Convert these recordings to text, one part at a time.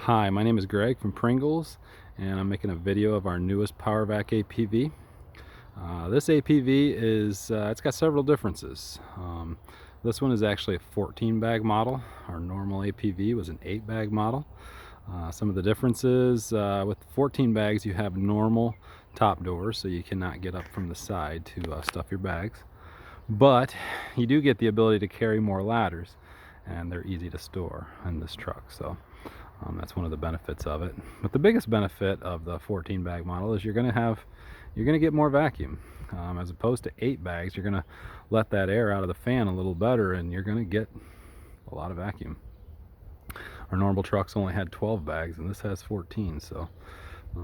Hi, my name is Greg from Pringles, and I'm making a video of our newest PowerVac APV. This APV is, it's got several differences. This one is actually a 14 bag model. Our normal APV was an 8 bag model. Some of the differences, with 14 bags you have normal top doors, so you cannot get up from the side to stuff your bags. But you do get the ability to carry more ladders, and they're easy to store in this truck. So that's one of the benefits of it. But the biggest benefit of the 14 bag model is you're going to get more vacuum. As opposed to 8 bags, you're going to let that air out of the fan a little better, and you're going to get a lot of vacuum. Our normal trucks only had 12 bags, and this has 14, so you're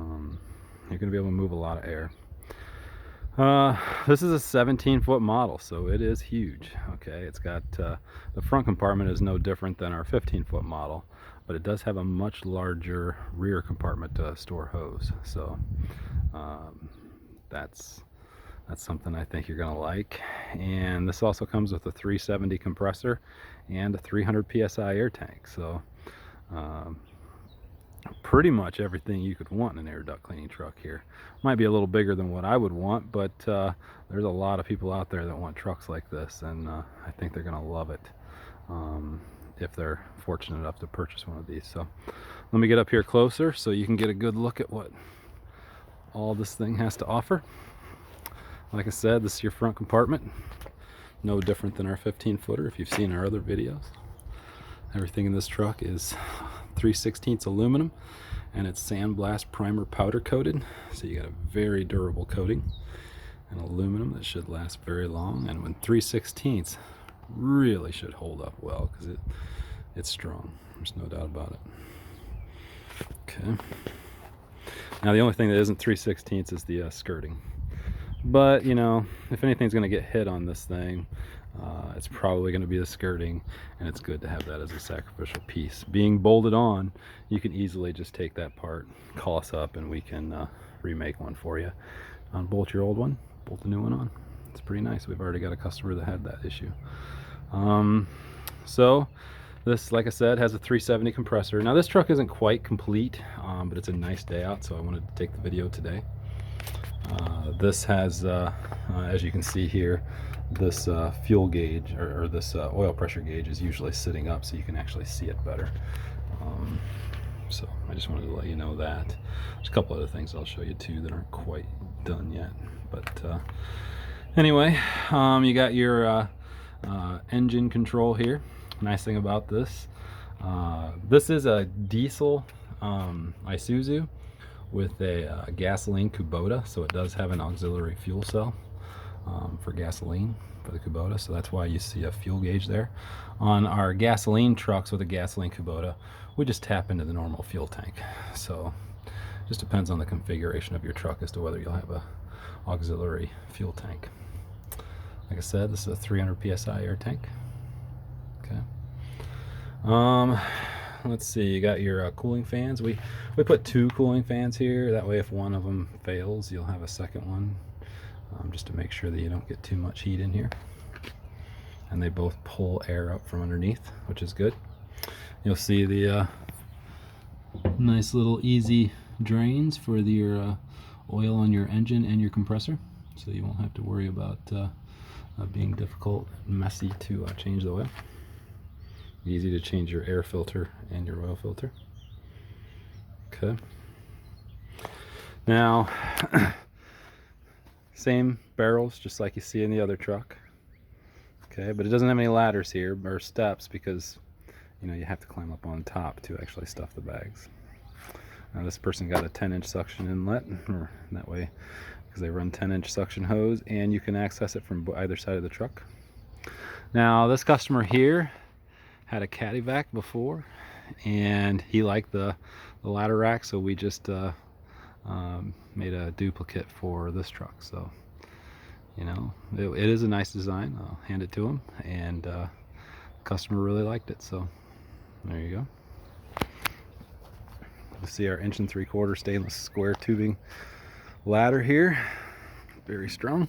going to be able to move a lot of air. This is a 17-foot model, so it is huge. Okay, it's got the front compartment is no different than our 15-foot model, but it does have a much larger rear compartment to store hose. So that's something I think you're gonna like. And this also comes with a 370 compressor and a 300 psi air tank. So pretty much everything you could want in an air duct cleaning truck here. Might be a little bigger than what I would want, but there's a lot of people out there that want trucks like this, and I think they're gonna love it if they're fortunate enough to purchase one of these. So let me get up here closer so you can get a good look at what all this thing has to offer. Like I said, this is your front compartment. No different than our 15-footer if you've seen our other videos. Everything in this truck is 3/16 aluminum, and it's sandblast primer powder coated, so you got a very durable coating, and aluminum that should last very long. And when 3/16 really should hold up well, because it's strong, there's no doubt about it. Okay, now the only thing that isn't 3/16 is the skirting, but you know, if anything's going to get hit on this thing, it's probably going to be the skirting, and it's good to have that as a sacrificial piece. Being bolted on, you can easily just take that part, call us up, and we can remake one for you. Unbolt your old one, bolt the new one on. It's pretty nice. We've already got a customer that had that issue. So this, like I said, has a 370 compressor. Now this truck isn't quite complete, but it's a nice day out, so I wanted to take the video today. This has, as you can see here, this fuel gauge or this oil pressure gauge is usually sitting up, so you can actually see it better. So I just wanted to let you know that. There's a couple other things I'll show you too that aren't quite done yet. But anyway, you got your engine control here. Nice thing about this, this is a diesel Isuzu with a gasoline Kubota, so it does have an auxiliary fuel cell for gasoline for the Kubota, so that's why you see a fuel gauge there. On our gasoline trucks with a gasoline Kubota, we just tap into the normal fuel tank. So it just depends on the configuration of your truck as to whether you'll have a auxiliary fuel tank. Like I said, this is a 300 psi air tank. Okay. Let's see, you got your cooling fans. We put 2 cooling fans here, that way if one of them fails you'll have a second one, just to make sure that you don't get too much heat in here. And they both pull air up from underneath, which is good. You'll see the nice little easy drains for your oil on your engine and your compressor, so you won't have to worry about being difficult and messy to change the oil. Easy to change your air filter and your oil filter. Okay. Now, same barrels just like you see in the other truck. Okay, but it doesn't have any ladders here or steps because you know you have to climb up on top to actually stuff the bags. Now this person got a 10-inch suction inlet, or that way because they run 10-inch suction hose, and you can access it from either side of the truck. Now this customer here had a CaddyVac before, and he liked the ladder rack, so we just made a duplicate for this truck. So you know, it is a nice design. I'll hand it to him, and the customer really liked it, so there you go. You see our 1 3/4 stainless square tubing ladder here, very strong.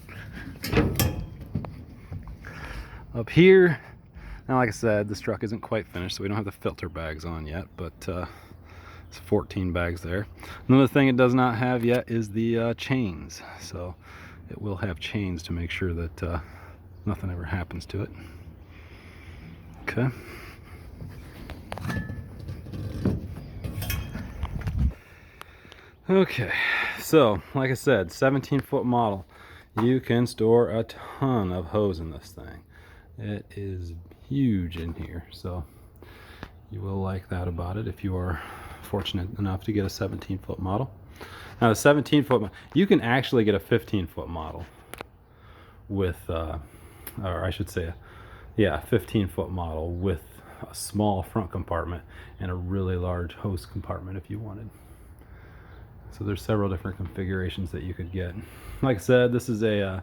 Up here, now like I said, this truck isn't quite finished, so we don't have the filter bags on yet, but It's 14 bags there. Another thing it does not have yet is the chains. So it will have chains to make sure that nothing ever happens to it. Okay. Okay, so like I said, 17-foot model. You can store a ton of hose in this thing. It is huge in here, so you will like that about it if you are fortunate enough to get a 17-foot model. Now the 17-foot, you can actually get a 15-foot model with, or I should say, yeah, 15-foot model with a small front compartment and a really large hose compartment if you wanted. So there's several different configurations that you could get. Like I said, this is a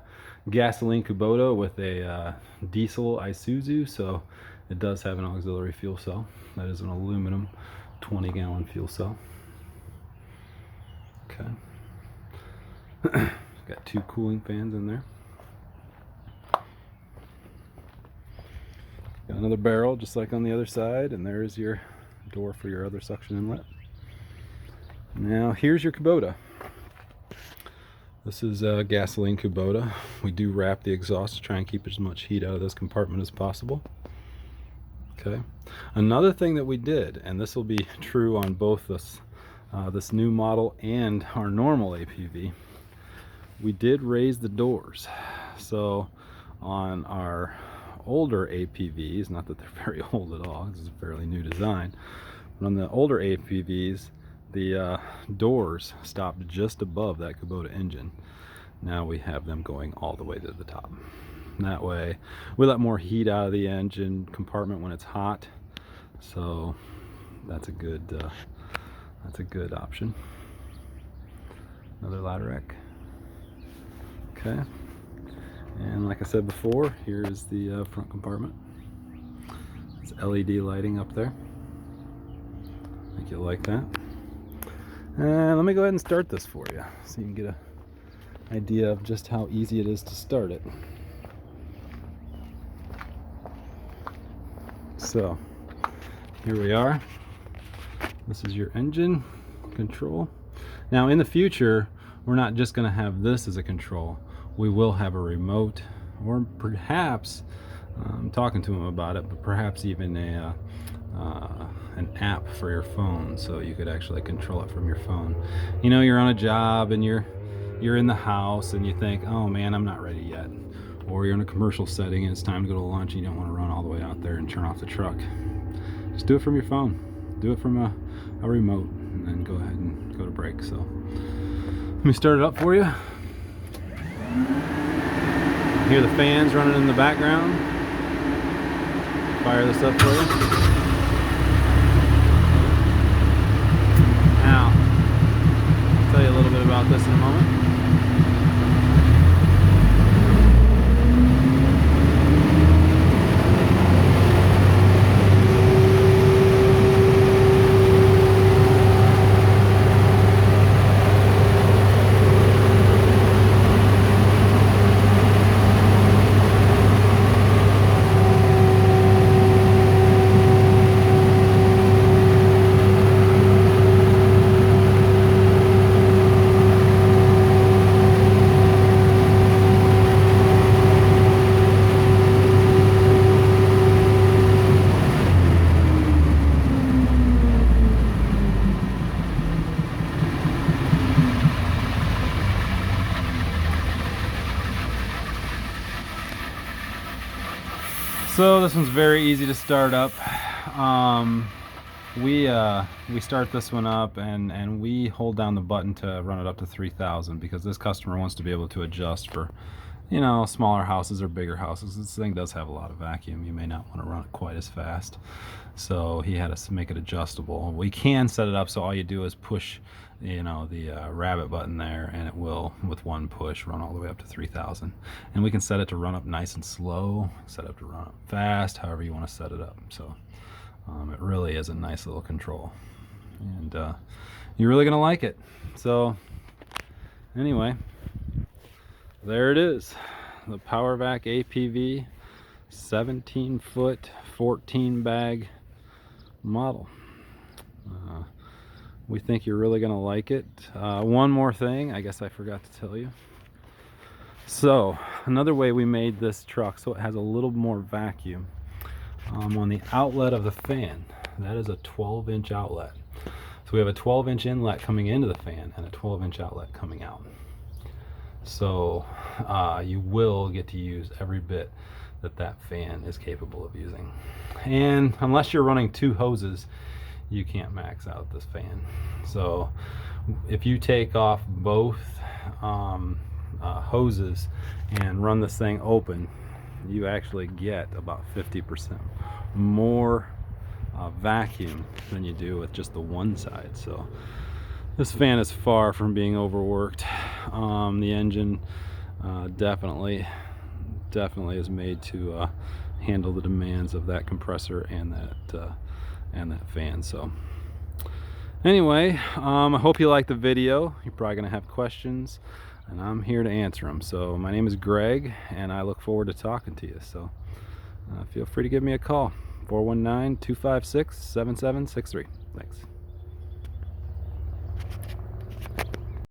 gasoline Kubota with a diesel Isuzu, so it does have an auxiliary fuel cell. That is an aluminum 20-gallon fuel cell. Okay. Got 2 cooling fans in there. Got another barrel just like on the other side, and there's your door for your other suction inlet. Now here's your Kubota. This is a gasoline Kubota. We do wrap the exhaust to try and keep as much heat out of this compartment as possible. Okay. Another thing that we did, and this will be true on both this new model and our normal APV, we did raise the doors. So on our older APVs, not that they're very old at all, this is a fairly new design, but on the older APVs, the doors stopped just above that Kubota engine. Now we have them going all the way to the top. And that way we let more heat out of the engine compartment when it's hot, so that's a good option. Another ladder rack. Okay, and like I said before, here's the front compartment. It's LED lighting up there. I think you'll like that. And let me go ahead and start this for you so you can get an idea of just how easy it is to start it. So here we are. This is your engine control. Now in the future, we're not just going to have this as a control. We will have a remote, or perhaps, I'm talking to him about it, but perhaps even an app for your phone, so you could actually control it from your phone. You know, you're on a job and you're in the house and you think, oh man, I'm not ready yet. Or you're in a commercial setting and it's time to go to lunch and you don't want to run all the way out there and turn off the truck. Just do it from your phone. Do it from a remote, and then go ahead and go to break. So let me start it up for you. Hear the fans running in the background. Fire this up for you. Now, I'll tell you a little bit about this in a moment. So this one's very easy to start up. We start this one up and we hold down the button to run it up to 3,000 because this customer wants to be able to adjust for, you know, smaller houses or bigger houses. This thing does have a lot of vacuum. You may not want to run it quite as fast. So he had us make it adjustable. We can set it up so all you do is push, you know, the rabbit button there, and it will, with one push, run all the way up to 3,000. And we can set it to run up nice and slow, set it up to run up fast, however you want to set it up. So it really is a nice little control, and you're really gonna like it. So anyway, there it is, the PowerVac APV 17-foot 14 bag model. We think you're really gonna like it. One more thing, I guess I forgot to tell you. So another way we made this truck so it has a little more vacuum. On the outlet of the fan, that is a 12-inch outlet. So we have a 12-inch inlet coming into the fan and a 12-inch outlet coming out. So you will get to use every bit that fan is capable of using. And unless you're running 2 hoses, you can't max out this fan. So if you take off both hoses and run this thing open, you actually get about 50% more vacuum than you do with just the one side. So this fan is far from being overworked. The engine definitely is made to handle the demands of that compressor and that fan. So anyway, I hope you liked the video. You're probably gonna have questions, and I'm here to answer them. So my name is Greg, and I look forward to talking to you. So feel free to give me a call, 419-256-7763. Thanks.